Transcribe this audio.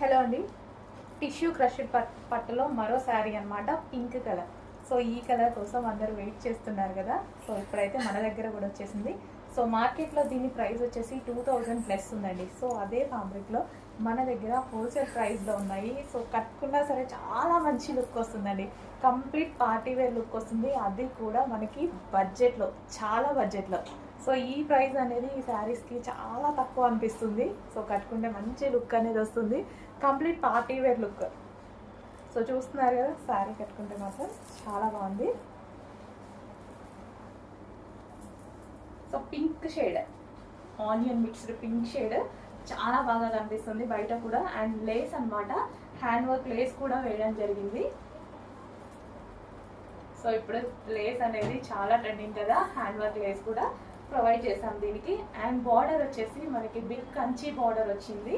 Hello అండి, tissue crushed పట్టులో మరో శారీ అనమాట, పింక్ కలర్. సో ఈ కలర్ కోసం అందరూ వెయిట్ చేస్తున్నారు కదా. సో ఇప్పుడైతే మన దగ్గర కూడా వచ్చేసింది. సో మార్కెట్లో దీని ప్రైస్ వచ్చేసి 2000 ప్లస్ ఉందండి. సో అదే ఫ్యాబ్రిక్లో మన దగ్గర హోల్సేల్ ప్రైస్లో ఉన్నాయి. సో కట్టుకున్నా సరే చాలా మంచి లుక్ వస్తుందండి, కంప్లీట్ పార్టీ వేర్ లుక్ వస్తుంది. అది కూడా మనకి బడ్జెట్లో, చాలా బడ్జెట్లో. సో ఈ ప్రైస్ అనేది ఈ శారీస్కి చాలా తక్కువ అనిపిస్తుంది. సో కట్టుకుంటే మంచి లుక్ అనేది వస్తుంది, complete party wear look. So చూస్తున్నారు కదా, శారీ కట్టుకుంటే మాత్రం చాలా బాగుంది. So pink shade, onion mixed pink shade చాలా బాగా కనిపిస్తుంది బయట కూడా. అండ్ లేస్ అనమాట, హ్యాండ్ వర్క్ లేస్ కూడా వేయడం జరిగింది. సో ఇప్పుడు లేస్ అనేది చాలా ట్రెండింగ్ కదా, హ్యాండ్ వర్క్ లేస్ కూడా ప్రొవైడ్ చేసాం దీనికి. అండ్ బార్డర్ వచ్చేసి మనకి బిగ్ కంచి బార్డర్ వచ్చింది.